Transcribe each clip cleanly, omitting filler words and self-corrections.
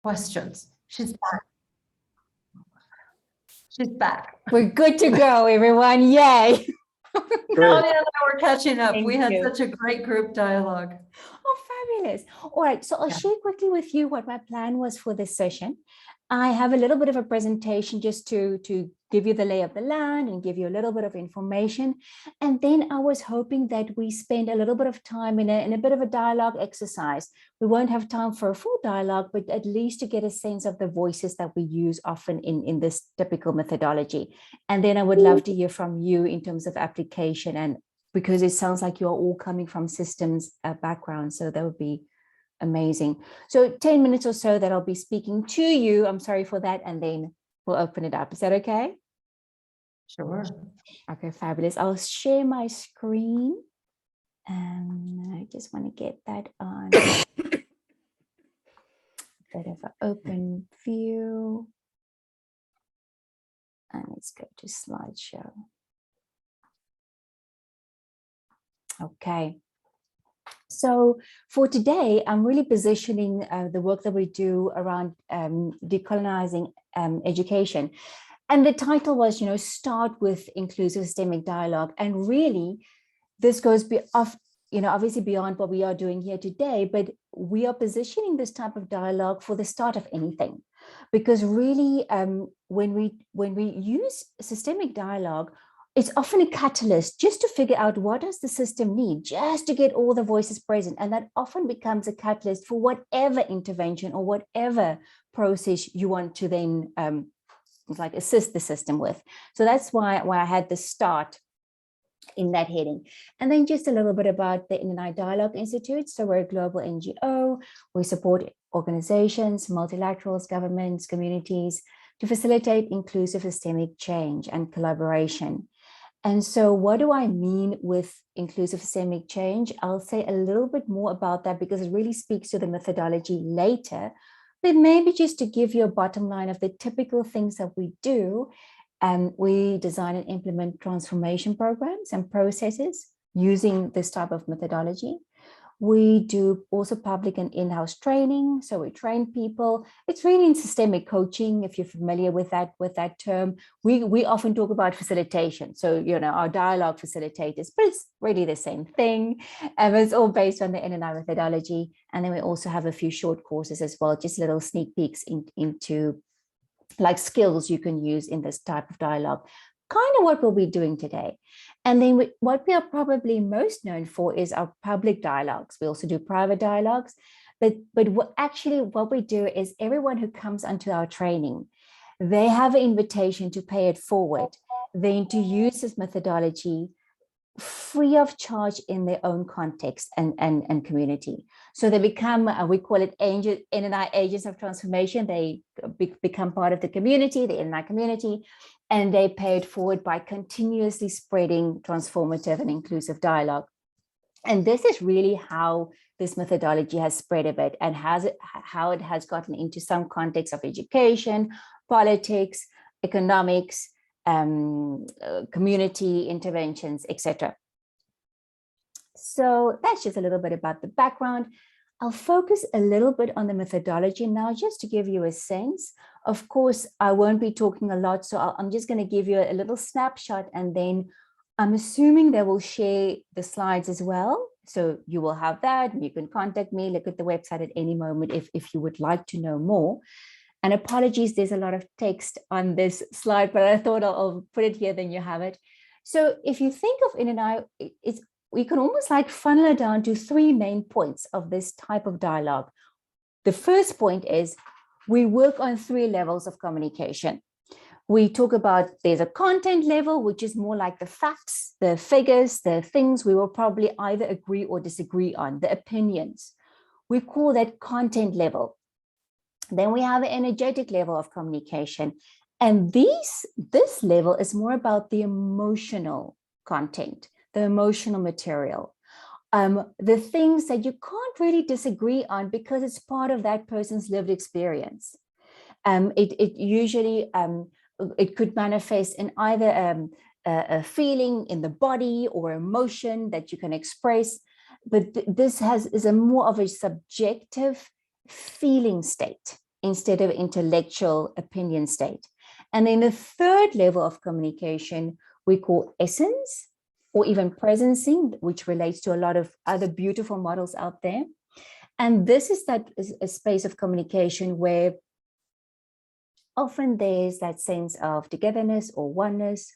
questions. She's back. She's back. We're good to go, everyone. Yay. Claudia and I were catching up. Thank we had you. such a great group dialogue. Oh, fabulous. All right, so I'll share quickly with you what my plan was for this session. I have a little bit of a presentation just to give you the lay of the land and give you a little bit of information. And then I was hoping that we spend a little bit of time in a bit of a dialogue exercise. We won't have time for a full dialogue, but at least to get a sense of the voices that we use often in this typical methodology. And then I would love to hear from you in terms of application, and because it sounds like you're all coming from systems background, so that would be amazing. So 10 minutes or so that I'll be speaking to you. I'm sorry for that. And then we'll open it up. Is that okay? Sure. Okay, fabulous. I'll share my screen. I just want to get that on. Bit of an open view. And let's go to slideshow. Okay. So for today, I'm really positioning the work that we do around decolonizing education. And the title was, start with inclusive systemic dialogue. And really, this goes obviously beyond what we are doing here today, but we are positioning this type of dialogue for the start of anything. Because really, when we use systemic dialogue, it's often a catalyst just to figure out what does the system need, just to get all the voices present. And that often becomes a catalyst for whatever intervention or whatever process you want to then assist the system with. So that's why I had the start in that heading. And then just a little bit about the nniDialogue Institute. So we're a global NGO. We support organizations, multilaterals, governments, communities to facilitate inclusive systemic change and collaboration. And so what do I mean with inclusive systemic change? I'll say a little bit more about that because it really speaks to the methodology later, but maybe just to give you a bottom line of the typical things that we do. We design and implement transformation programs and processes using this type of methodology. We do also public and in-house training. So we train people. It's really in systemic coaching, if you're familiar with that term. We often talk about facilitation. So, our dialogue facilitators, but it's really the same thing. It's all based on the nni methodology. And then we also have a few short courses as well, just little sneak peeks into like skills you can use in this type of dialogue. Kind of what we'll be doing today. And then what we are probably most known for is our public dialogues. We also do private dialogues, but what we do is everyone who comes onto our training, they have an invitation to pay it forward, then to use this methodology free of charge in their own context and community. So they become, we call it nni agents of transformation. They become part of the community, the nni community, and they pay it forward by continuously spreading transformative and inclusive dialogue. And this is really how this methodology has spread a bit and how it has gotten into some context of education, politics, economics, community interventions, etc. So that's just a little bit about the background. I'll focus a little bit on the methodology now, just to give you a sense. Of course, I won't be talking a lot, so I'm just going to give you a little snapshot, and then I'm assuming they will share the slides as well. So you will have that, and you can contact me, look at the website at any moment if you would like to know more. And apologies, there's a lot of text on this slide, but I thought I'll put it here, then you have it. So if you think of nni, we can almost like funnel it down to three main points of this type of dialogue. The first point is we work on three levels of communication. We talk about there's a content level, which is more like the facts, the figures, the things we will probably either agree or disagree on, the opinions. We call that content level. Then we have an energetic level of communication. And this level is more about the emotional content, the emotional material, the things that you can't really disagree on because it's part of that person's lived experience. It usually, it could manifest in either a feeling in the body or emotion that you can express, but this is a more of a subjective feeling state. instead of intellectual opinion state. And then the third level of communication we call essence, or even presencing, which relates to a lot of other beautiful models out there. And this is that is a space of communication where often there's that sense of togetherness or oneness,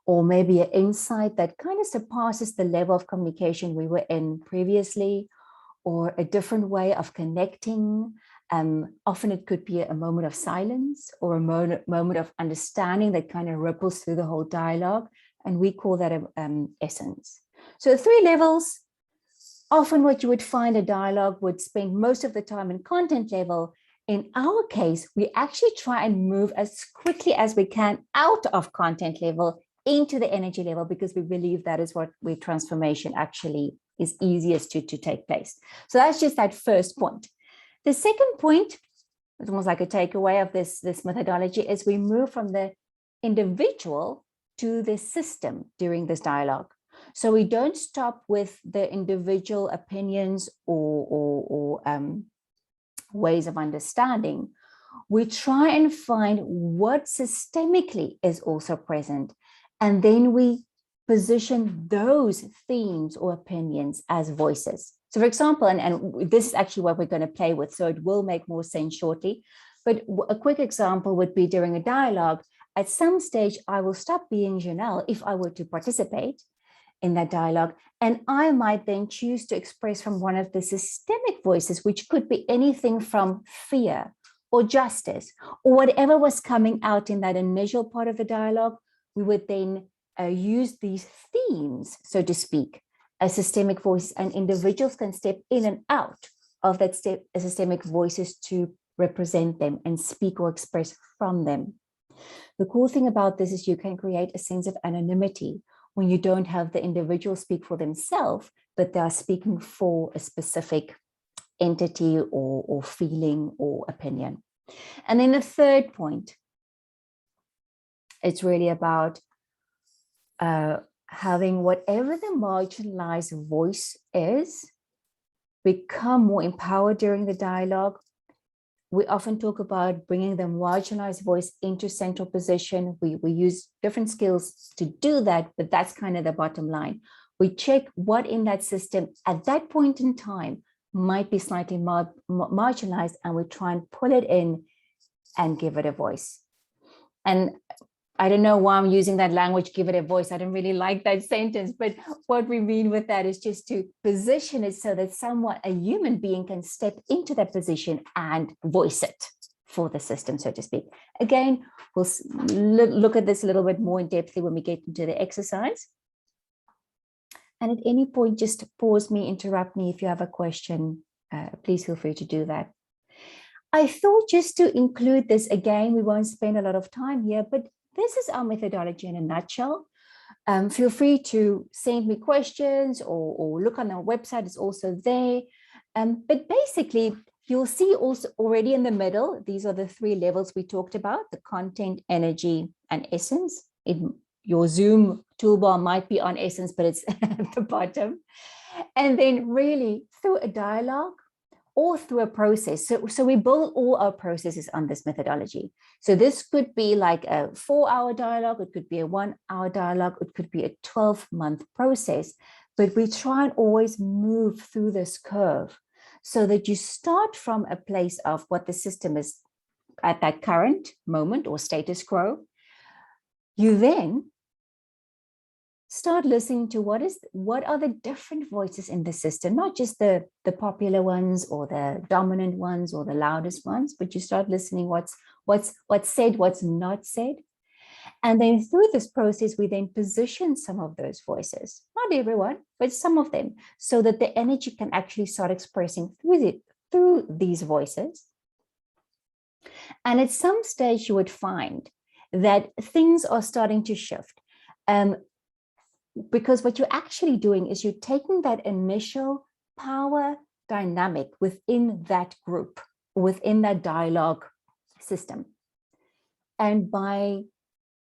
or maybe an insight that kind of surpasses the level of communication we were in previously, or a different way of connecting. Often it could be a moment of silence or a moment of understanding that kind of ripples through the whole dialogue. And we call that essence. So 3 levels. Often what you would find a dialogue would spend most of the time in content level. In our case, we actually try and move as quickly as we can out of content level into the energy level, because we believe that is where transformation actually is easiest to take place. So that's just that first point. The second point, it's almost like a takeaway of this methodology, is we move from the individual to the system during this dialogue. So we don't stop with the individual opinions or ways of understanding. We try and find what systemically is also present, and then we position those themes or opinions as voices. So for example, and this is actually what we're going to play with, so it will make more sense shortly, but a quick example would be during a dialogue, at some stage, I will stop being Jonelle if I were to participate in that dialogue, and I might then choose to express from one of the systemic voices, which could be anything from fear or justice, or whatever was coming out in that initial part of the dialogue. We would then use these themes, so to speak, as systemic voices, and individuals can step in and out of that systemic voices to represent them and speak or express from them. The cool thing about this is you can create a sense of anonymity when you don't have the individual speak for themselves, but they are speaking for a specific entity or feeling or opinion. And then the third point, it's really about having whatever the marginalized voice is become more empowered during the dialogue. We often talk about bringing the marginalized voice into central position. We use different skills to do that, but that's kind of the bottom line. We check what in that system at that point in time might be slightly marginalized, and we try and pull it in and give it a voice. And I don't know why I'm using that language, give it a voice. I don't really like that sentence, but what we mean with that is just to position it so that somewhat a human being can step into that position and voice it for the system, so to speak. Again, we'll look at this a little bit more in depth when we get into the exercise. And at any point, just pause me, interrupt me if you have a question. Please feel free to do that. I thought just to include this, again, we won't spend a lot of time here, but this is our methodology in a nutshell. Feel free to send me questions or look on our website, it's also there. But basically, you'll see also already in the middle, these are the 3 levels we talked about, the content, energy, and essence. Your Zoom toolbar might be on essence, but it's at the bottom. And then really through a dialogue, or through a process. So we build all our processes on this methodology. So this could be like a 4-hour dialogue, it could be a 1-hour dialogue, it could be a 12-month process, but we try and always move through this curve so that you start from a place of what the system is at that current moment or status quo. You then start listening to what are the different voices in the system, not just the popular ones or the dominant ones or the loudest ones, but you start listening what's said, what's not said. And then through this process, we then position some of those voices, not everyone, but some of them, so that the energy can actually start expressing through these voices. And at some stage, you would find that things are starting to shift. Because what you're actually doing is you're taking that initial power dynamic within that group, within that dialogue system. And by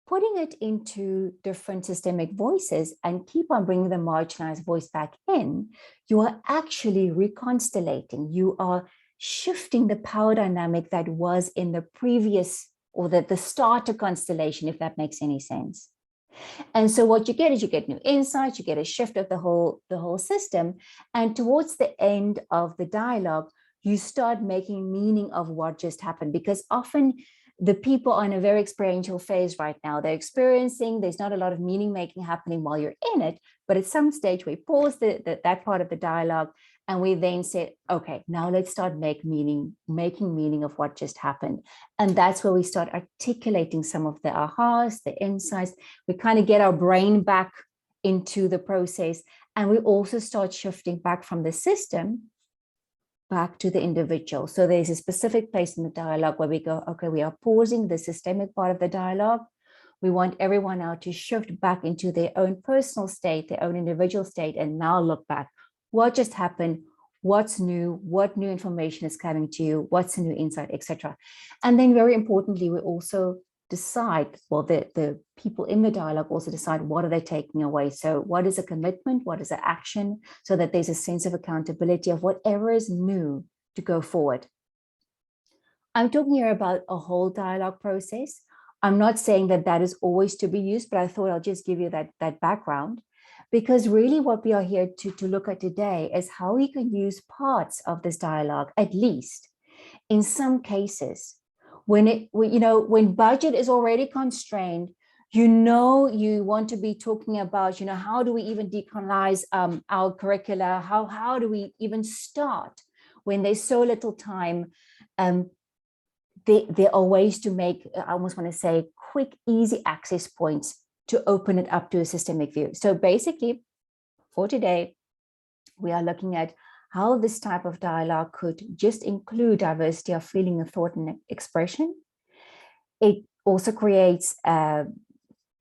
putting it into different systemic voices and keep on bringing the marginalized voice back in, you are actually reconstellating. You are shifting the power dynamic that was in the previous or the starter constellation, if that makes any sense. And so what you get is you get new insights, you get a shift of the whole system. And towards the end of the dialogue, you start making meaning of what just happened, because often the people are in a very experiential phase right now. They're experiencing, there's not a lot of meaning making happening while you're in it, but at some stage we pause that part of the dialogue and we then say, okay, now let's start making meaning of what just happened. And that's where we start articulating some of the ahas, the insights. We kind of get our brain back into the process, and we also start shifting back from the system back to the individual. So there's a specific place in the dialogue where we go, okay, we are pausing the systemic part of the dialogue. We want everyone now to shift back into their own personal state, their own individual state, and now look back. What just happened? What's new? What new information is coming to you? What's a new insight, etc. And then very importantly, we also decide, well, the people in the dialogue also decide what are they taking away. So what is a commitment? What is an action? So that there's a sense of accountability of whatever is new to go forward. I'm talking here about a whole dialogue process. I'm not saying that that is always to be used, but I thought I'll just give you that background, because really what we are here to look at today is how we can use parts of this dialogue, at least in some cases, when budget is already constrained, you want to be talking about, how do we even decolonize our curricula? How do we even start when there's so little time? There are ways to make, I almost want to say, quick, easy access points to open it up to a systemic view. So basically, for today, we are looking at how this type of dialogue could just include diversity of feeling and thought and expression. It also creates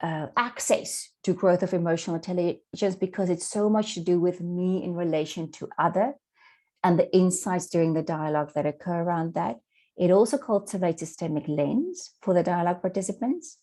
access to growth of emotional intelligence, because it's so much to do with me in relation to other and the insights during the dialogue that occur around that. It also cultivates a systemic lens for the dialogue participants.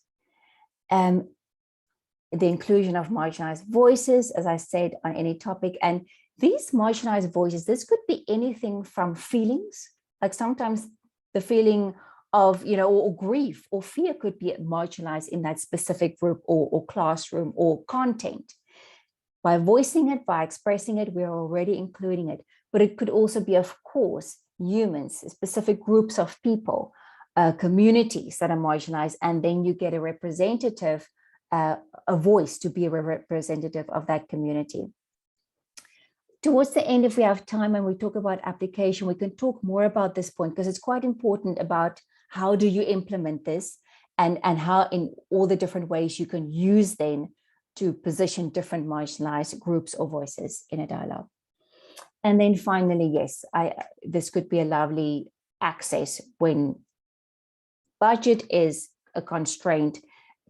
The inclusion of marginalized voices, as I said, on any topic. And these marginalized voices, this could be anything from feelings, like sometimes the feeling of, or grief or fear could be marginalized in that specific group or classroom or content. By voicing it, by expressing it, we're already including it. But it could also be, of course, humans, specific groups of people, communities that are marginalized, and then you get a representative, a voice to be a representative of that community. Towards the end, if we have time and we talk about application, we can talk more about this point, because it's quite important about how do you implement this and how in all the different ways you can use then to position different marginalized groups or voices in a dialogue. And then finally, yes, this could be a lovely access when budget is a constraint.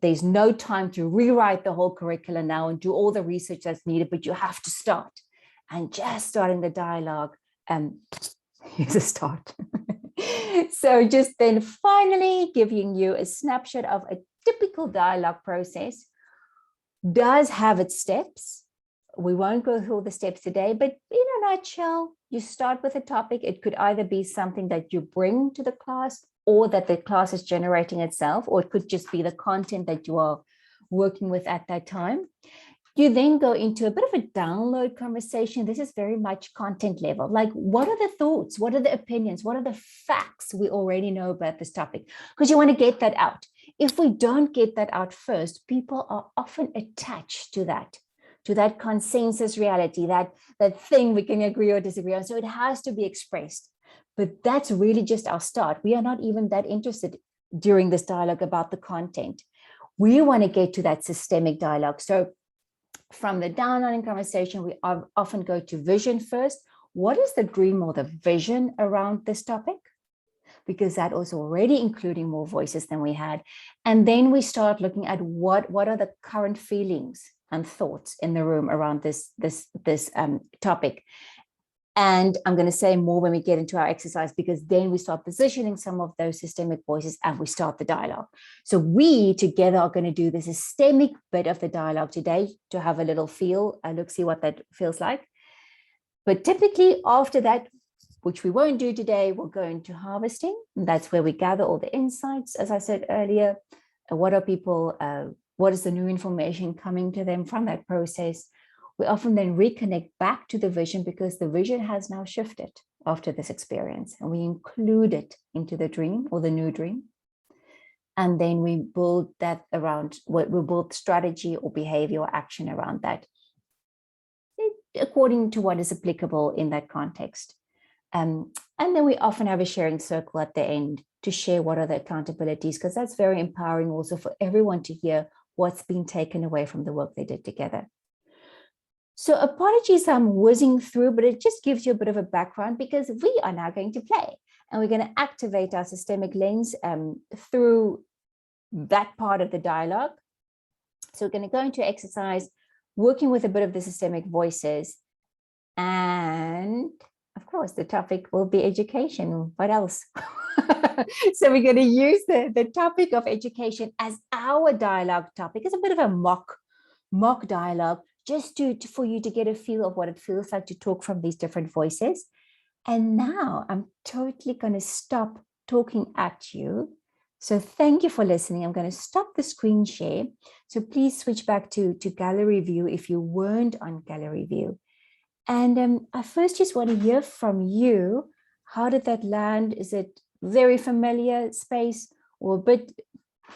There's no time to rewrite the whole curriculum now and do all the research that's needed, but you have to start. And just starting the dialogue is a start. So just then finally giving you a snapshot of a typical dialogue process. Does have its steps. We won't go through all the steps today, but in a nutshell, you start with a topic. It could either be something that you bring to the class or that the class is generating itself, or it could just be the content that you are working with at that time. You then go into a bit of a download conversation. This is very much content level. Like, what are the thoughts? What are the opinions? What are the facts we already know about this topic? Because you want to get that out. If we don't get that out first, people are often attached to that consensus reality, that thing we can agree or disagree on. So it has to be expressed. But that's really just our start. We are not even that interested during this dialogue about the content. We want to get to that systemic dialogue. So from the downloading conversation, we often go to vision first. What is the dream or the vision around this topic? Because that was already including more voices than we had. And then we start looking at what are the current feelings and thoughts in the room around this topic. And I'm going to say more when we get into our exercise, because then we start positioning some of those systemic voices and we start the dialogue. So we together are going to do the systemic bit of the dialogue today to have a little feel, look, see what that feels like. But typically after that, which we won't do today, we'll go into harvesting. And that's where we gather all the insights, as I said earlier. What are people, what is the new information coming to them from that process? We often then reconnect back to the vision because the vision has now shifted after this experience, and we include it into the dream or the new dream. And then we build that around what we build strategy or behavior or action around that, according to what is applicable in that context. And then we often have a sharing circle at the end to share what are the accountabilities, because that's very empowering also for everyone to hear what's been taken away from the work they did together. So apologies, I'm whizzing through, but it just gives you a bit of a background because we are now going to play and we're going to activate our systemic lens through that part of the dialogue. So we're going to go into exercise, working with a bit of the systemic voices. And of course, the topic will be education. What else? So we're going to use the topic of education as our dialogue topic. It's a bit of a mock dialogue, just for you to get a feel of what it feels like to talk from these different voices. And now I'm totally going to stop talking at you. So thank you for listening. I'm going to stop the screen share. So please switch back to gallery view if you weren't on gallery view. And I first just want to hear from you. How did that land? Is it very familiar space or a bit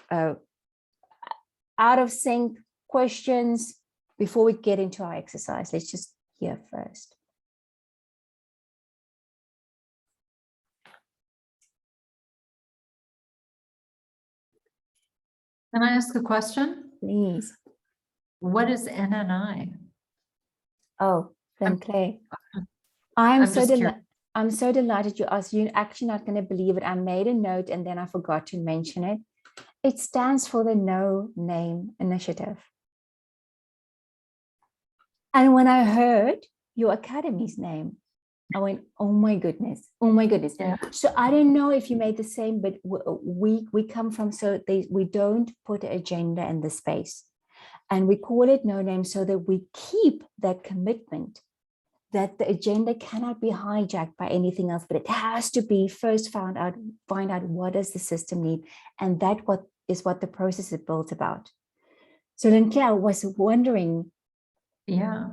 out of sync? Questions before we get into our exercise? Let's just hear first. Can I ask a question? Please. What is NNI? Oh, then Clay. I'm so delighted you asked. You're actually not going to believe it. I made a note and then I forgot to mention it. It stands for the No Name Initiative. And when I heard your academy's name, I went, oh my goodness. Yeah. So I don't know if you made the same, but we come from, we don't put an agenda in the space. And we call it No Name so that we keep that commitment that the agenda cannot be hijacked by anything else, but it has to be first find out what does the system need. And that is what the process is built about. So then Claire, I was wondering. Yeah,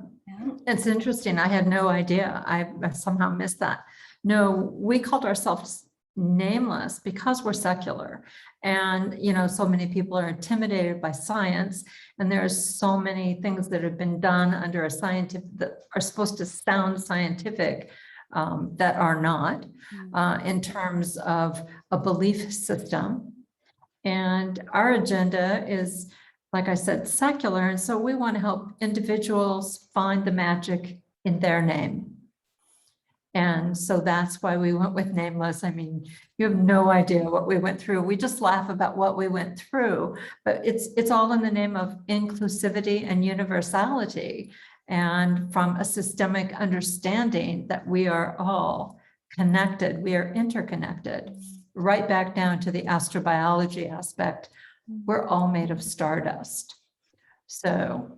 it's interesting. I had no idea. I somehow missed that. No, we called ourselves nameless because we're secular. And, so many people are intimidated by science. And there's so many things that have been done under a scientific, that are supposed to sound scientific, that are not, in terms of a belief system. And our agenda is, like I said, secular. And so we want to help individuals find the magic in their name. And so that's why we went with nameless. I mean, you have no idea what we went through. We just laugh about what we went through, but it's all in the name of inclusivity and universality, and from a systemic understanding that we are all connected, we are interconnected, right back down to the astrobiology aspect. We're all made of stardust. So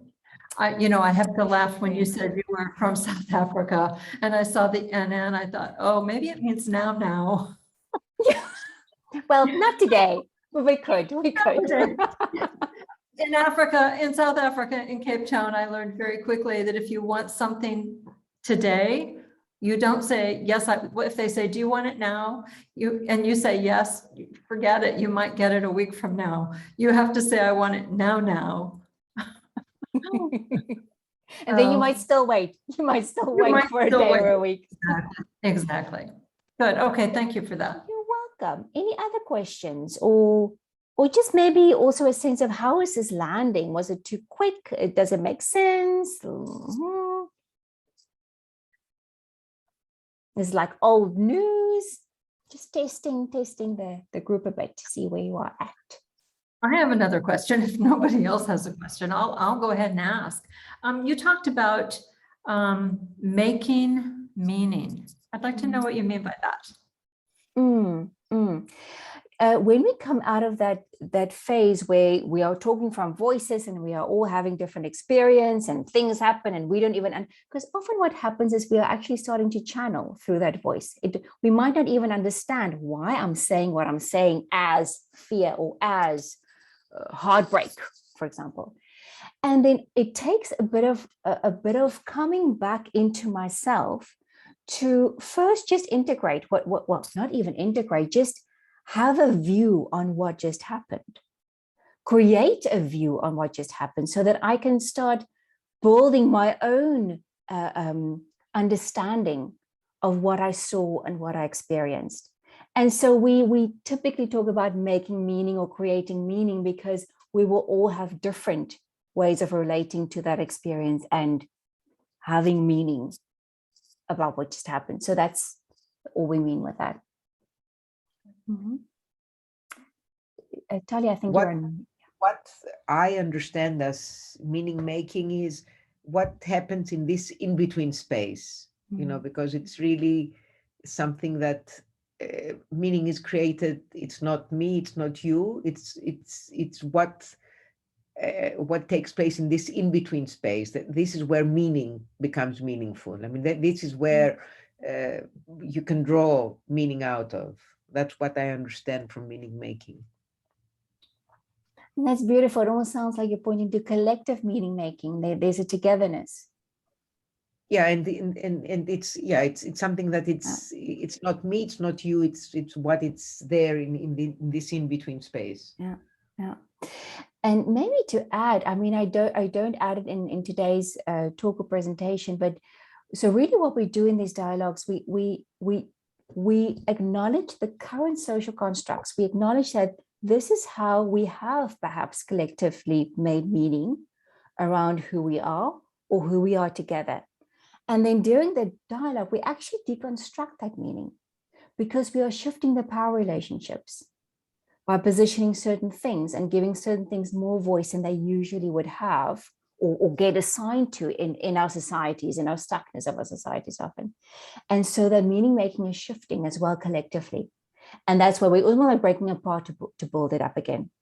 I have to laugh when you said you were from South Africa and I saw the NN, I thought, oh, maybe it means now. Well, not today, but we could. In Africa, in South Africa, in Cape Town, I learned very quickly that if you want something today, you don't say, yes, if they say, do you want it now? You say, yes, forget it. You might get it a week from now. You have to say, I want it now. And then you might still wait. You might still wait for a day or a week. Exactly. Good. Okay. Thank you for that. You're welcome. Any other questions or just maybe also a sense of how is this landing? Was it too quick? Does it make sense? It's like old news. Just testing the group a bit to see where you are at. I have another question. If nobody else has a question, I'll go ahead and ask. You talked about making meaning. I'd like to know what you mean by that. when we come out of that phase where we are talking from voices and we are all having different experience and things happen and we don't even, because often what happens is we are actually starting to channel through that voice. We might not even understand why I'm saying what I'm saying as fear or as heartbreak, for example. And then it takes a bit of coming back into myself to first just integrate well, not even integrate, just have a view on what just happened, create a view on what just happened so that I can start building my own understanding of what I saw and what I experienced. And so we typically talk about making meaning or creating meaning because we will all have different ways of relating to that experience and having meaning about what just happened. So that's all we mean with that. Mm-hmm. Talia, I think what I understand as meaning making is what happens in this in-between space, you know, because it's really something that meaning is created. It's not me, it's not you, it's what takes place in this in-between space. That this is where meaning becomes meaningful. I mean, this is where you can draw meaning out of. That's what I understand from meaning making. That's beautiful. It almost sounds like you're pointing to collective meaning making. There's a togetherness. Yeah, and it's something that it's not me, it's not you, it's what it's there in this in between space. Yeah. And maybe to add, I mean, I don't add it in today's talk or presentation, but so really what we do in these dialogues, we acknowledge the current social constructs. We acknowledge that this is how we have perhaps collectively made meaning around who we are or who we are together. And then during the dialogue, we actually deconstruct that meaning because we are shifting the power relationships by positioning certain things and giving certain things more voice than they usually would have or get assigned to in our societies, in our stuckness of our societies often. And so the meaning making is shifting as well collectively. And that's where we almost like breaking apart to build it up again.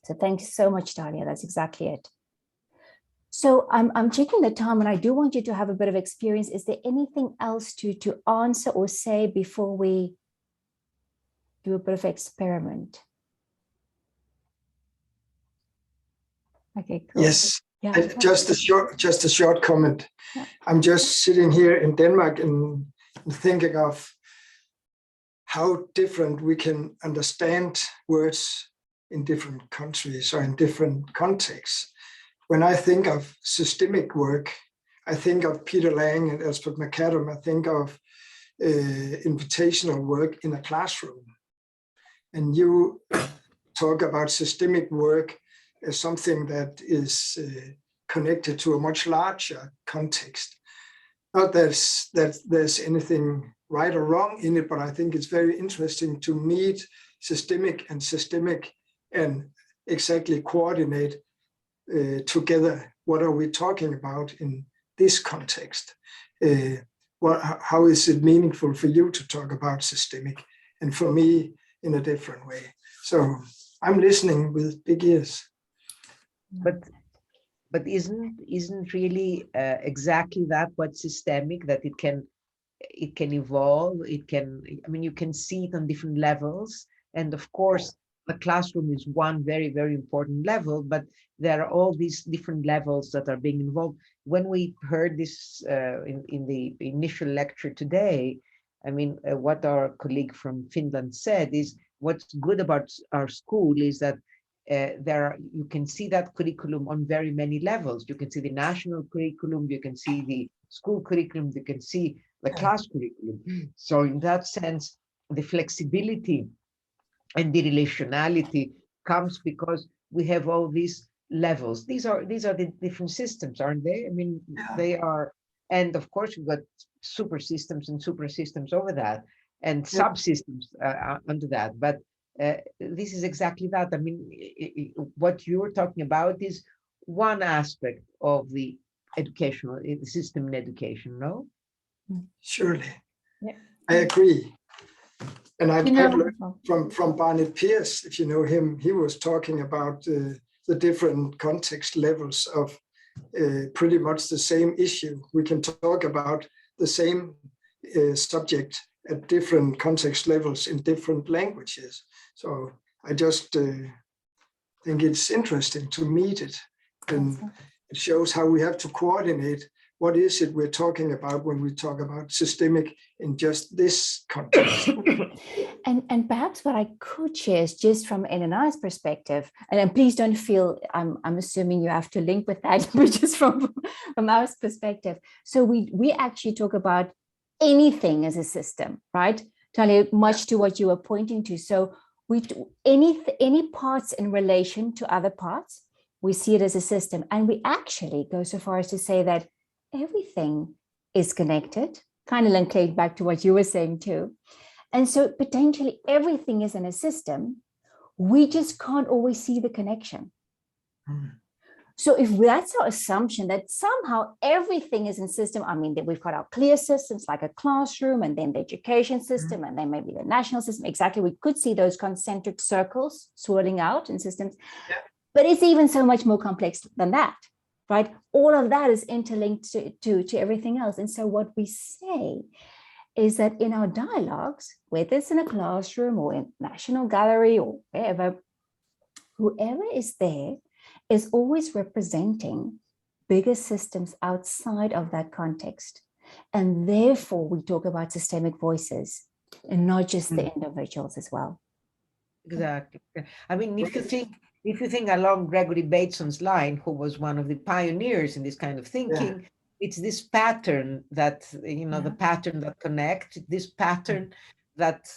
So thank you so much, Talia. That's exactly it. So I'm checking the time and I do want you to have a bit of experience. Is there anything else to answer or say before we do a bit of experiment? Okay, cool. Yes, Yeah. just a short comment. Yeah. I'm just sitting here in Denmark and thinking of how different we can understand words in different countries or in different contexts. When I think of systemic work, I think of Peter Lang and Elspeth McAdam. I think of invitational work in a classroom. And you talk about systemic work as something that is connected to a much larger context. Not that there's anything right or wrong in it, but I think it's very interesting to meet systemic and exactly coordinate together. What are we talking about in this context? How is it meaningful for you to talk about systemic, and for me in a different way? So I'm listening with big ears. But isn't really exactly that what's systemic, that it can evolve, I mean, you can see it on different levels, and of course the classroom is one very, very important level, but there are all these different levels that are being involved. When we heard this in the initial lecture today, I mean, what our colleague from Finland said is what's good about our school is that you can see that curriculum on very many levels. You can see the national curriculum, you can see the school curriculum, you can see the class curriculum. So in that sense, the flexibility and the relationality comes because we have all these levels. These are the different systems, aren't they? I mean, they are, and of course we've got super systems and super systems over that, and subsystems under that. But this is exactly that. I mean, what you're talking about is one aspect of the educational system in education, no? Surely. Yeah. I agree. And I've You know, learned from Barnett Pierce, if you know him, he was talking about the different context levels of pretty much the same issue. We can talk about the same subject at different context levels in different languages. So I just think it's interesting to meet it, and it shows how we have to coordinate. What is it we're talking about when we talk about systemic in just this context? And perhaps what I could share is just from nni's perspective, and then please don't feel I'm assuming you have to link with that, but just from our perspective. So we actually talk about anything as a system, right? Talia, much to what you were pointing to. So any parts in relation to other parts, we see it as a system, and we actually go so far as to say that everything is connected, kind of linked back to what you were saying too. And so potentially everything is in a system. We just can't always see the connection. So if that's our assumption that somehow everything is in system, I mean, that we've got our clear systems like a classroom, and then the education system, and then maybe the national system. Exactly, we could see those concentric circles swirling out in systems. Yeah. But it's even so much more complex than that, right? All of that is interlinked to everything else. And so what we say is that in our dialogues, whether it's in a classroom or in National Gallery or wherever, whoever is there is always representing bigger systems outside of that context. And therefore, we talk about systemic voices and not just the individuals as well. Exactly. I mean, if you think along Gregory Bateson's line, who was one of the pioneers in this kind of thinking, it's this pattern that, the pattern that connects, this pattern that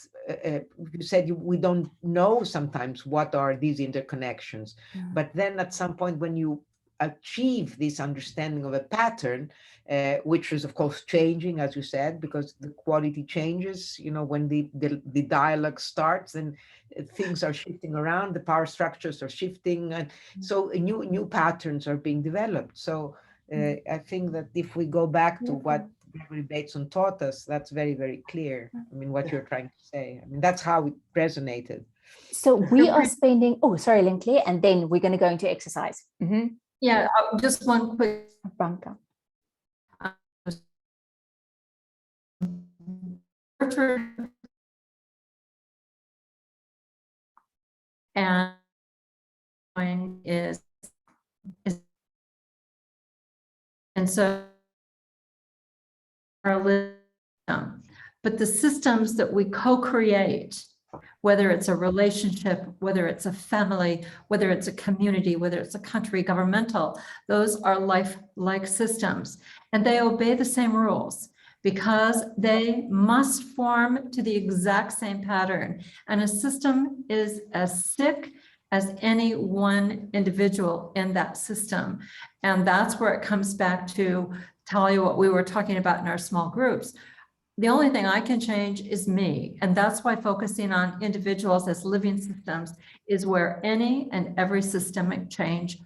you said we don't know sometimes what are these interconnections. But then at some point when you achieve this understanding of a pattern, which is of course changing, as you said, because the quality changes, when the dialogue starts, and things are shifting around, the power structures are shifting, and so new patterns are being developed. So I think that if we go back to what Gregory Bateson taught us, that's very, very clear. I mean, what you're trying to say. I mean, that's how it resonated. So we are spending, Linkley, and then we're going to go into exercise. Yeah, just one quick. Branka. And and so but the systems that we co-create, whether it's a relationship, whether it's a family, whether it's a community, whether it's a country, governmental, those are life-like systems, and they obey the same rules because they must form to the exact same pattern. And a system is as sick as any one individual in that system. And that's where it comes back to tell you what we were talking about in our small groups. The only thing I can change is me. And that's why focusing on individuals as living systems is where any and every systemic change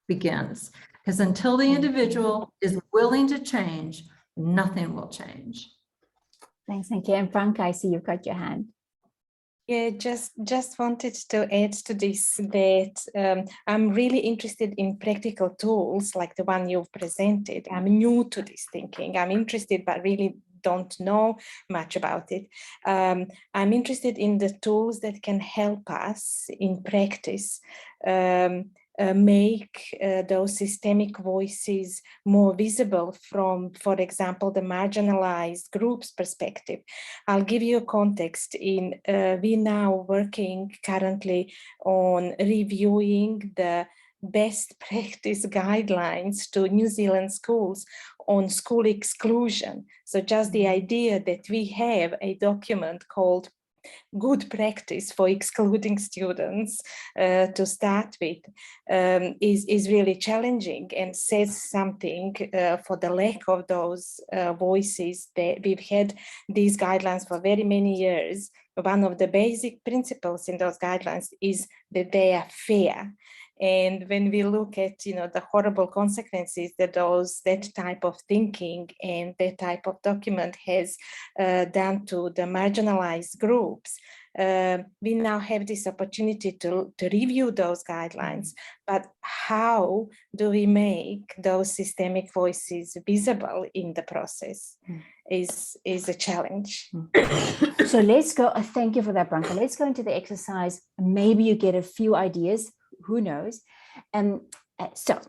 begins. Because until the individual is willing to change, nothing will change. Thanks, thank you. And Frank, I see you've got your hand. Yeah, just wanted to add to this that I'm really interested in practical tools like the one you've presented. I'm new to this thinking. I'm interested, but really don't know much about it. I'm interested in the tools that can help us in practice make those systemic voices more visible from, for example, the marginalized groups perspective. I'll give you a context. We're now working currently on reviewing the best practice guidelines to New Zealand schools on school exclusion. So just the idea that we have a document called Good Practice for Excluding Students to start with is really challenging and says something for the lack of those voices. That we've had these guidelines for very many years. One of the basic principles in those guidelines is that they are fair. And when we look at, the horrible consequences that that type of thinking and that type of document has done to the marginalized groups, we now have this opportunity to review those guidelines. But how do we make those systemic voices visible in the process is a challenge. So let's go. Thank you for that, Branka. Let's go into the exercise. Maybe you get a few ideas. Who knows? So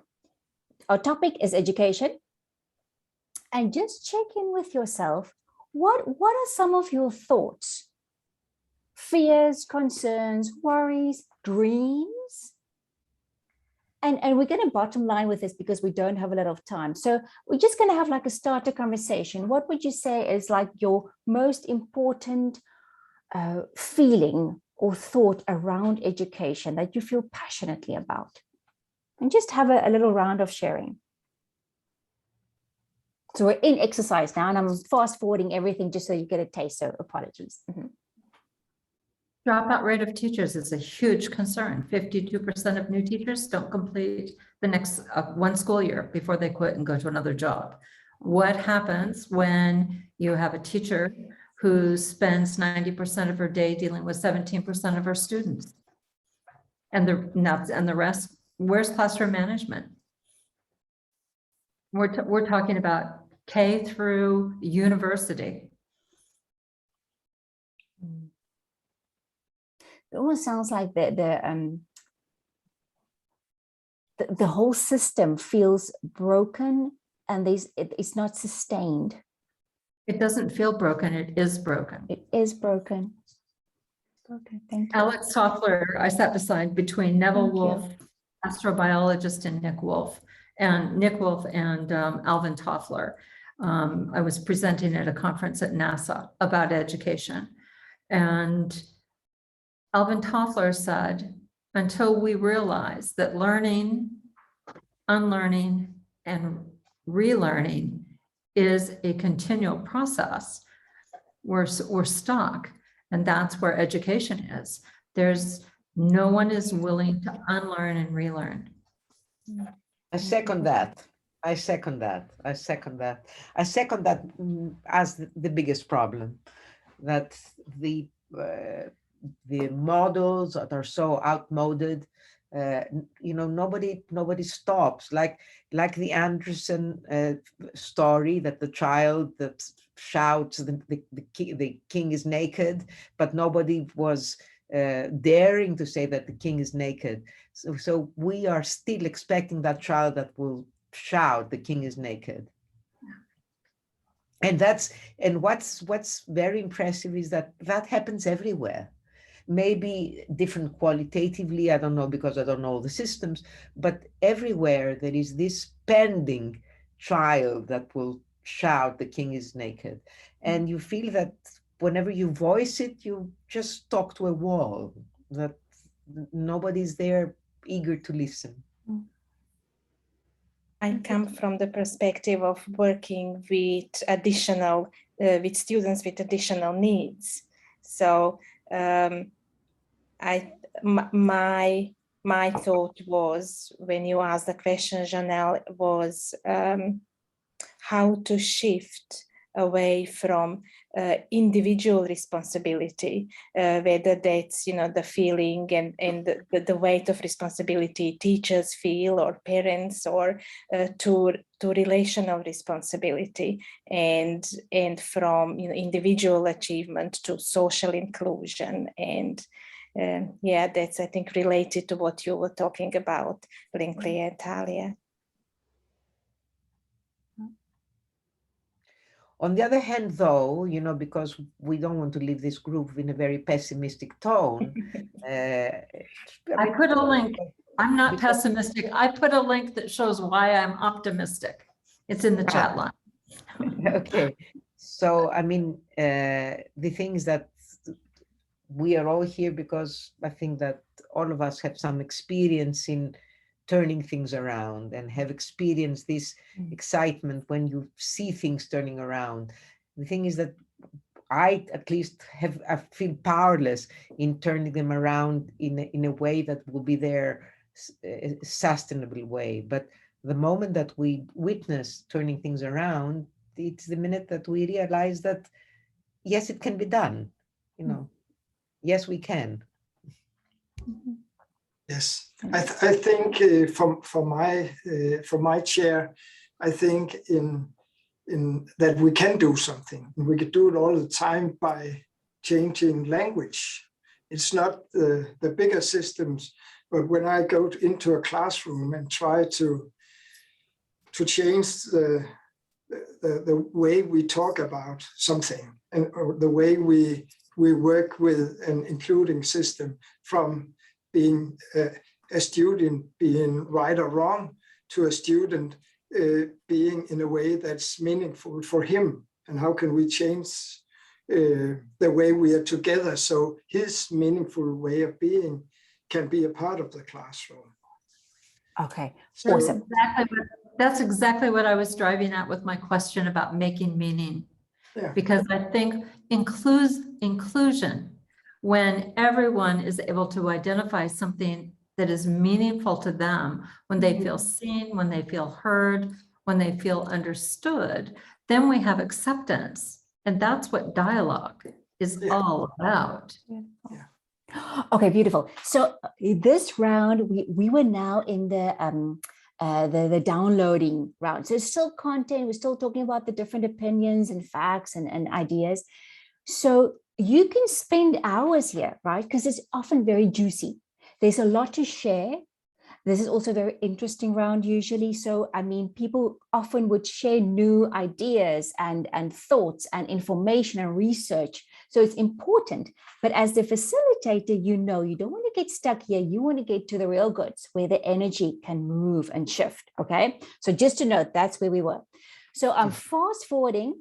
our topic is education. And just check in with yourself. What are some of your thoughts, fears, concerns, worries, dreams? And we're going to bottom line with this because we don't have a lot of time. So we're just going to have like a starter conversation. What would you say is like your most important feeling or thought around education that you feel passionately about? And just have a little round of sharing. So we're in exercise now, and I'm fast forwarding everything just so you get a taste, so apologies. Dropout rate of teachers is a huge concern. 52% of new teachers don't complete the next one school year before they quit and go to another job. What happens when you have a teacher who spends 90% of her day dealing with 17% of her students? And the rest, where's classroom management? We're talking about K through university. It almost sounds like the whole system feels broken, and it's not sustained. It doesn't feel broken, it is broken. It is broken. Okay, thank you. Alex Toffler, I sat beside between Neville Thank you. Wolfe, astrobiologist, and Nick Wolfe and Alvin Toffler. I was presenting at a conference at NASA about education. And Alvin Toffler said, until we realize that learning, unlearning, and relearning is a continual process, we're stuck. And that's where education is. No one is willing to unlearn and relearn. I second that. I second that as the biggest problem, that the models that are so outmoded, nobody stops, like the Anderson story, that the child that shouts the king is naked, but nobody was daring to say that the king is naked. So we are still expecting that child that will shout the king is naked. And what's very impressive is that happens everywhere. Maybe different qualitatively, I don't know, because I don't know the systems, but everywhere there is this pending child that will shout the king is naked. And you feel that whenever you voice it, you just talk to a wall, that nobody's there eager to listen. I come from the perspective of working with with students with additional needs. So my thought was, when you asked the question, Jonelle, was how to shift away from individual responsibility, whether that's the feeling and the weight of responsibility teachers feel, or parents, or to relational responsibility, and from individual achievement to social inclusion. And yeah, that's, I think, related to what you were talking about, Brinkley and Talia. On the other hand, though, because we don't want to leave this group in a very pessimistic tone. I put a link. I'm not pessimistic. I put a link that shows why I'm optimistic. It's in the chat line. Okay. So, I mean, the thing is that we are all here because I think that all of us have some experience in turning things around, and have experienced this excitement when you see things turning around. The thing is that I at least I feel powerless in turning them around in a way that will be there sustainable way. But the moment that we witness turning things around, it's the minute that we realize that, yes, it can be done. You know, yes, we can. Yes, I think from my chair, I think in that we can do something. We could do it all the time by changing language. It's not the bigger systems, but when I go into a classroom and try to change the way we talk about something or the way we work with an including system, from being a student being right or wrong to a student being in a way that's meaningful for him, and how can we change the way we are together so his meaningful way of being can be a part of the classroom. Okay, So, awesome. That's exactly what I was driving at with my question about making meaning. yeah. Because I think inclusion, when everyone is able to identify something that is meaningful to them, when they feel seen, when they feel heard, when they feel understood, then we have acceptance. And that's what dialogue is all about. Okay, beautiful. So this round, we were now in the downloading round. So it's still content. We're still talking about the different opinions and facts and ideas. So you can spend hours here, right? Because it's often very juicy. There's a lot to share. This is also a very interesting round usually. So, I mean, people often would share new ideas and thoughts and information and research. So it's important. But as the facilitator, you know, you don't want to get stuck here. You want to get to the real goods where the energy can move and shift. Okay. So just to note, that's where we were. So I'm fast forwarding.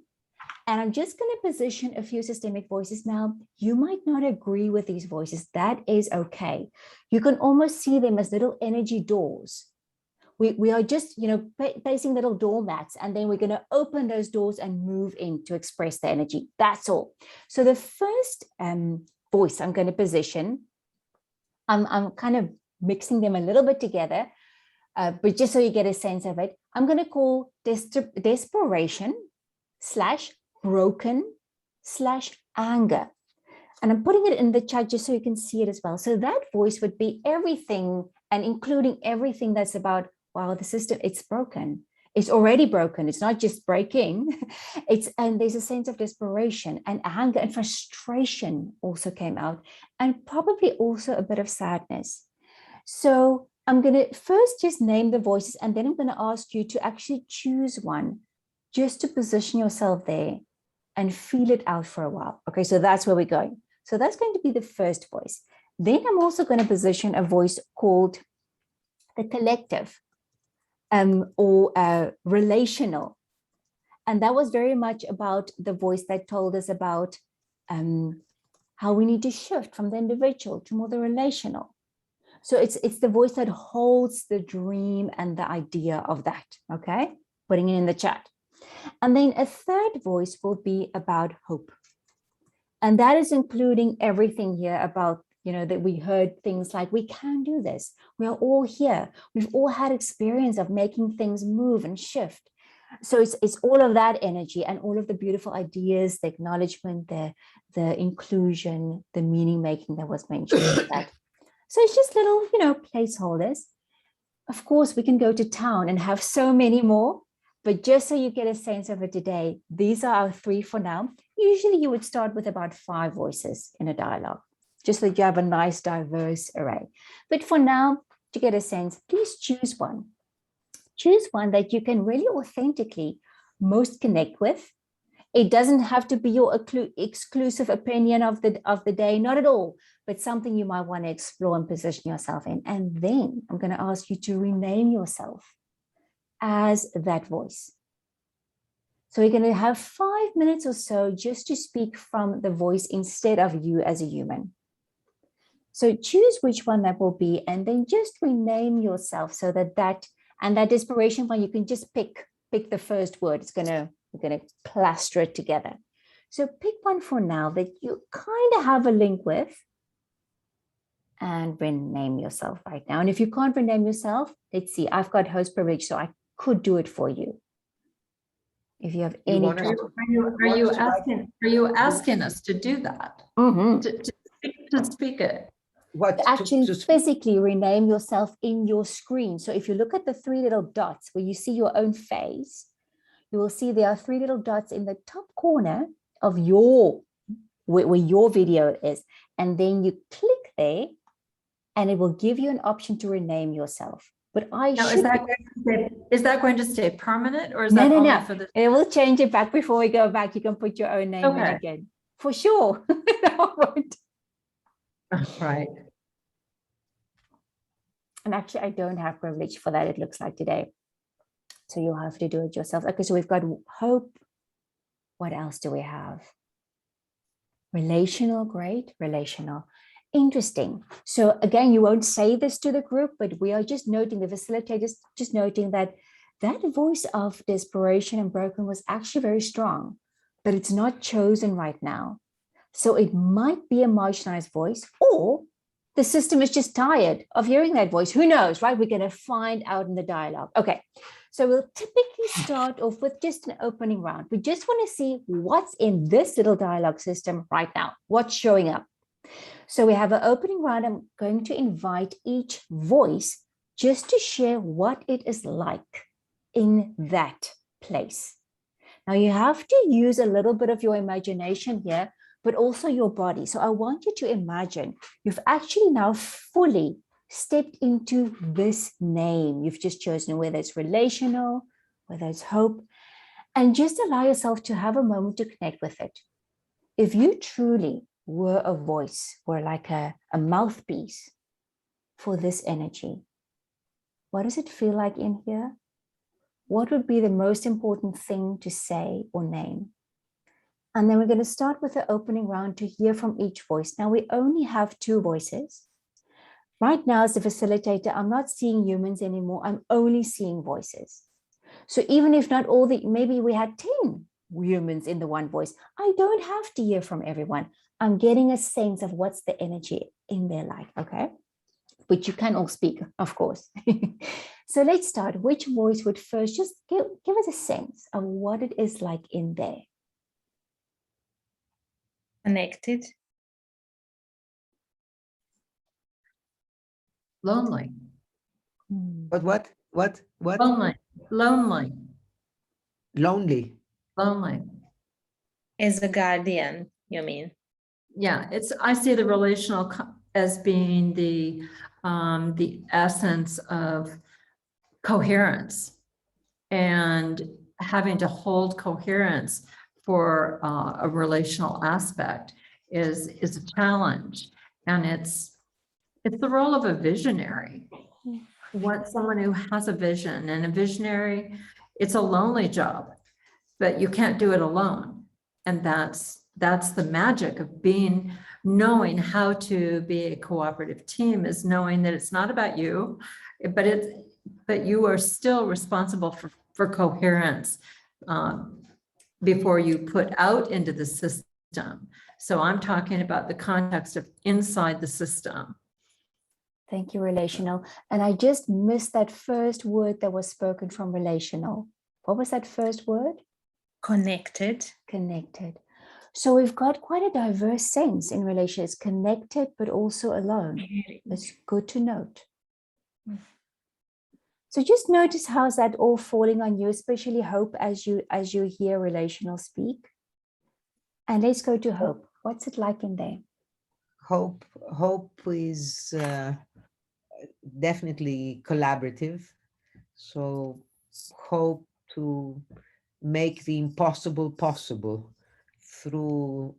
And I'm just going to position a few systemic voices now. You might not agree with these voices. That is okay. You can almost see them as little energy doors. We are just, you know, placing little doormats, and then we're going to open those doors and move in to express the energy. That's all. So the first voice I'm going to position, I'm kind of mixing them a little bit together, but just so you get a sense of it, I'm going to call desperation / broken / anger. And I'm putting it in the chat just so you can see it as well. So that voice would be everything, and including everything that's about, wow, the system, it's broken. It's already broken. It's not just breaking. And there's a sense of desperation and anger and frustration also came out, and probably also a bit of sadness. So I'm going to first just name the voices, and then I'm going to ask you to actually choose one just to position yourself there and feel it out for a while. Okay, so that's where we're going. So that's going to be the first voice. Then I'm also going to position a voice called the collective or relational. And that was very much about the voice that told us about how we need to shift from the individual to more the relational. So it's the voice that holds the dream and the idea of that, okay? Putting it in the chat. And then a third voice will be about hope. And that is including everything here about, you know, that we heard things like, we can do this. We are all here. We've all had experience of making things move and shift. So it's all of that energy and all of the beautiful ideas, the acknowledgement, the inclusion, the meaning making that was mentioned in that. So it's just little, you know, placeholders. Of course, we can go to town and have so many more. But just so you get a sense of it today, these are our 3 for now. Usually you would start with about 5 voices in a dialogue, just so that you have a nice diverse array. But for now, to get a sense, please choose one. Choose one that you can really authentically most connect with. It doesn't have to be your exclusive opinion of the day, not at all, but something you might want to explore and position yourself in. And then I'm going to ask you to rename yourself as that voice. So we're going to have 5 minutes or so just to speak from the voice instead of you as a human. So choose which one that will be, and then just rename yourself so that that desperation one, you can just pick the first word. We're going to plaster it together. So pick one for now that you kind of have a link with, and rename yourself right now. And if you can't rename yourself, let's see, I've got host privilege, so I could do it for you. If you have any want us trouble. Are you asking us to do that? Mhm. To speak it? what Actually to physically rename yourself in your screen. So if you look at the three little dots where you see your own face, you will see there are three little dots in the top corner of your, where your video is. And then you click there and it will give you an option to rename yourself. But I Now, should, is that going to stay permanent, or is no, that no, only no. for the? It will change it back before we go back. You can put your own name in Okay. again. For sure. No, I won't. Right. And actually, I don't have privilege for that, it looks like today. So you'll have to do it yourself. Okay, so we've got hope. What else do we have? Relational, great, relational. Interesting. So again, you won't say this to the group, but we are just noting, the facilitators just noting that that voice of desperation and broken was actually very strong, but it's not chosen right now. So it might be a marginalized voice, or the system is just tired of hearing that voice. Who knows, right? We're going to find out in the dialogue. Okay, so we'll typically start off with just an opening round. We just want to see what's in this little dialogue system right now, what's showing up. So we have an opening round. I'm going to invite each voice just to share what it is like in that place. Now you have to use a little bit of your imagination here, but also your body. So I want you to imagine you've actually now fully stepped into this name you've just chosen, whether it's relational, whether it's hope, and just allow yourself to have a moment to connect with it. If you truly were a voice, or like a mouthpiece for this energy, what does it feel like in here? What would be the most important thing to say or name? And then we're going to start with the opening round to hear from each voice. Now we only have 2 voices. Right now as the facilitator, I'm not seeing humans anymore. I'm only seeing voices. So even if not all maybe we had 10 humans in the one voice, I don't have to hear from everyone. I'm getting a sense of what's the energy in their life, okay? But you can all speak, of course. So let's start. Which voice would first just give us a sense of what it is like in there? Connected. Lonely. what Lonely. Lonely. lonely. Lonely. As a guardian, you mean? Yeah, I see the relational as being the essence of coherence, and having to hold coherence for a relational aspect is a challenge, and it's the role of a visionary. What someone who has a vision, and a visionary, it's a lonely job, but you can't do it alone. And that's the magic of knowing how to be a cooperative team, is knowing that it's not about you, but you are still responsible for coherence before you put out into the system. So I'm talking about the context of inside the system. Thank you, relational. And I just missed that first word that was spoken from relational. What was that first word? Connected. Connected. So we've got quite a diverse sense in relation. It's connected, but also alone. It's good to note. So just notice how's that all falling on you, especially hope as you hear relational speak. And let's go to hope. What's it like in there? Hope is definitely collaborative. So hope to make the impossible possible through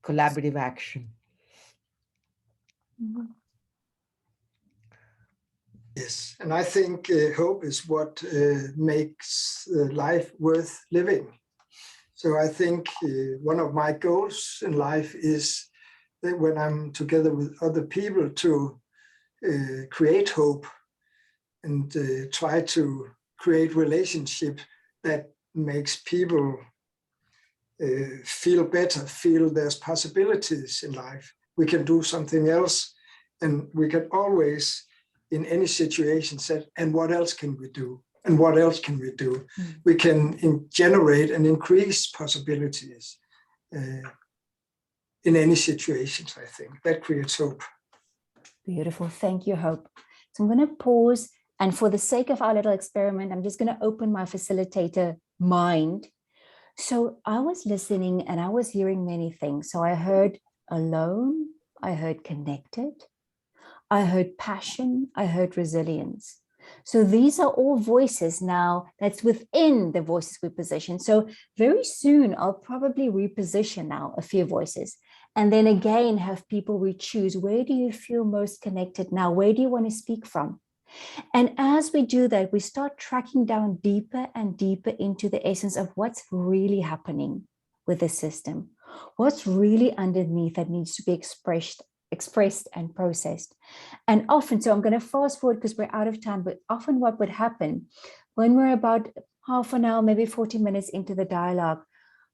collaborative action. Mm-hmm. Yes, and I think hope is what makes life worth living. So I think one of my goals in life is that when I'm together with other people to create hope and try to create relationship that makes people feel better, feel there's possibilities in life. We can do something else And we can always, in any situation, say, and what else can we do? And what else can we do? We can generate and increase possibilities in any situations, I think. That creates hope. Beautiful. Thank you, Hope. So I'm going to pause. And for the sake of our little experiment, I'm just going to open my facilitator mind. So I was listening and I was hearing many things. So I heard alone, I heard connected, I heard passion, I heard resilience. So these are all voices now that's within the voices we position. So very soon I'll probably reposition now a few voices. And then again, have people we choose. Where do you feel most connected now? Where do you want to speak from? And as we do that, we start tracking down deeper and deeper into the essence of what's really happening with the system, what's really underneath that needs to be expressed and processed. And often, so I'm going to fast forward because we're out of time, but often what would happen when we're about half an hour, maybe 40 minutes into the dialogue,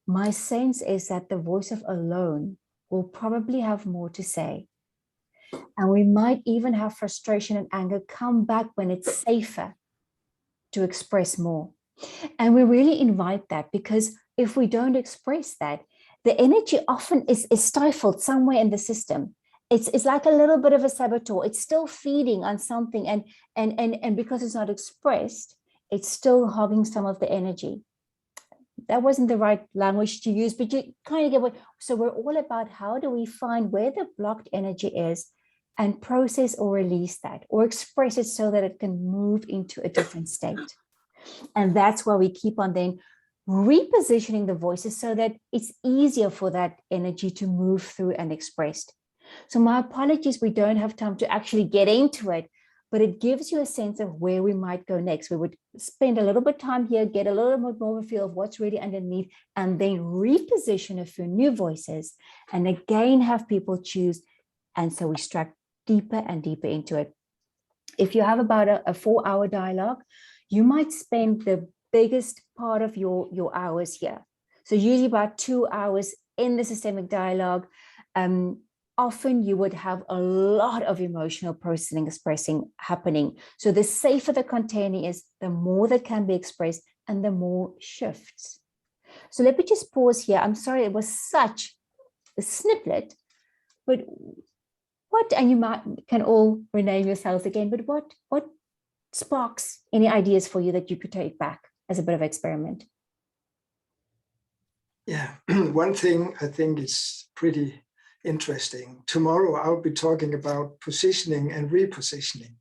my sense is that the voice of alone will probably have more to say. And we might even have frustration and anger come back when it's safer to express more. And we really invite that, because if we don't express that, the energy often is stifled somewhere in the system. It's like a little bit of a saboteur. It's still feeding on something. And because it's not expressed, it's still hogging some of the energy. That wasn't the right language to use, but you kind of get what. So we're all about how do we find where the blocked energy is and process or release that, or express it so that it can move into a different state. And that's why we keep on then repositioning the voices so that it's easier for that energy to move through and expressed. So my apologies, we don't have time to actually get into it, but it gives you a sense of where we might go next. We would spend a little bit of time here, get a little bit more of a feel of what's really underneath, and then reposition a few new voices, and again have people choose. And so we strike deeper and deeper into it. If you have about a 4-hour dialogue, you might spend the biggest part of your hours here. So usually about 2 hours in the systemic dialogue. Often you would have a lot of emotional processing, expressing happening. So the safer the container is, the more that can be expressed and the more shifts. So let me just pause here. I'm sorry, it was such a snippet, but what, and you can all rename yourselves again, but what sparks any ideas for you that you could take back as a bit of experiment? Yeah, one thing I think is pretty interesting. Tomorrow I'll be talking about positioning and repositioning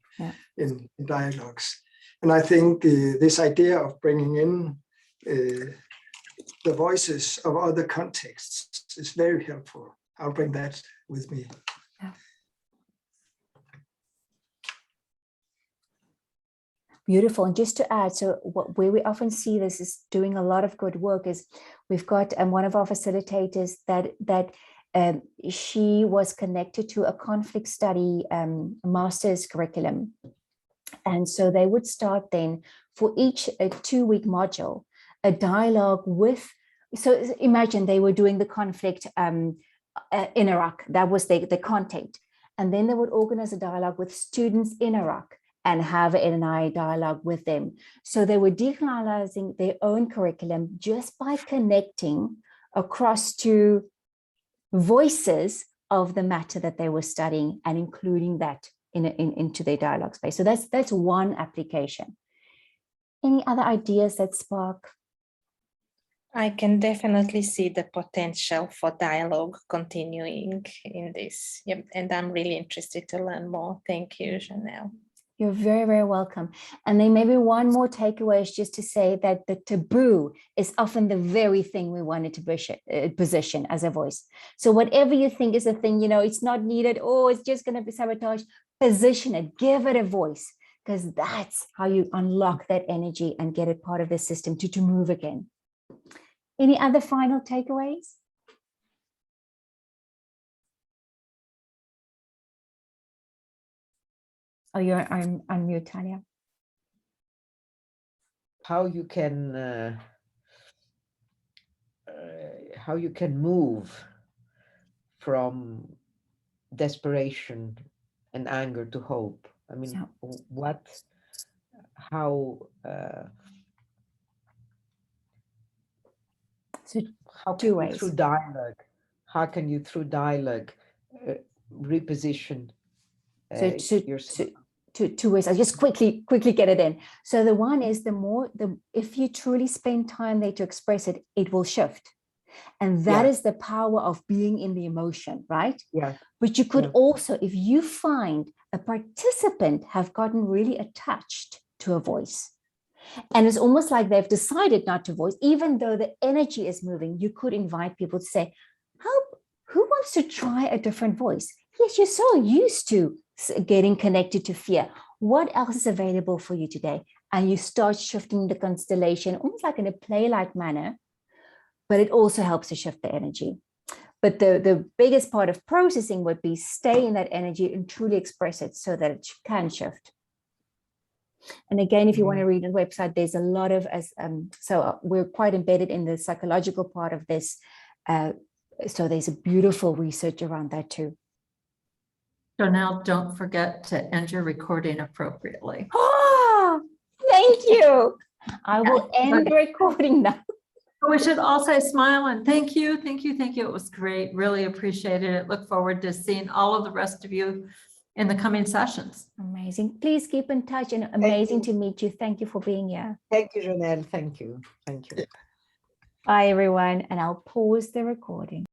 in dialogues. And I think this idea of bringing in the voices of other contexts is very helpful. I'll bring that with me. Yeah. Beautiful. And just to add, so where we often see this is doing a lot of good work is we've got one of our facilitators that she was connected to a conflict study master's curriculum. And so they would start then for each 2-week module, a dialogue with, so imagine they were doing the conflict in Iraq, that was the content. And then they would organize a dialogue with students in Iraq and have an nniDialogue with them. So they were decolonizing their own curriculum just by connecting across to voices of the matter that they were studying and including that into their dialogue space. So that's one application. Any other ideas that spark? I can definitely see the potential for dialogue continuing in this. Yep. And I'm really interested to learn more. Thank you, Jonelle. You're very, very welcome. And then maybe one more takeaway is just to say that the taboo is often the very thing we wanted to position as a voice. So whatever you think is a thing, it's not needed, oh, it's just going to be sabotaged, position it, give it a voice, because that's how you unlock that energy and get it part of the system to move again. Any other final takeaways? Oh, you're on mute, Tanya. How you can move from desperation and anger to hope. I mean, So- how So how two can you, ways. through dialogue, how can you through dialogue reposition yourself? Two ways. I'll just quickly get it in. So the one is if you truly spend time there to express it, it will shift. And that Yeah. is the power of being in the emotion, right? Yeah. But you could Yeah. also, if you find a participant have gotten really attached to a voice, and it's almost like they've decided not to voice, even though the energy is moving, you could invite people to say, who wants to try a different voice? Yes, you're so used to getting connected to fear. What else is available for you today? And you start shifting the constellation, almost like in a play-like manner, but it also helps to shift the energy. But the biggest part of processing would be stay in that energy and truly express it so that it can shift. And again, if you want to read the website, there's a lot of, so we're quite embedded in the psychological part of this. So there's a beautiful research around that too. Jonelle, don't forget to end your recording appropriately. Oh, thank you. I will end the recording now. We should all say smile and thank you, thank you, thank you. It was great. Really appreciated it. Look forward to seeing all of the rest of you in the coming sessions. Amazing. Please keep in touch and amazing to meet you. Thank you for being here. Thank you, Jonelle. Thank you. Thank you. Bye, everyone. And I'll pause the recording.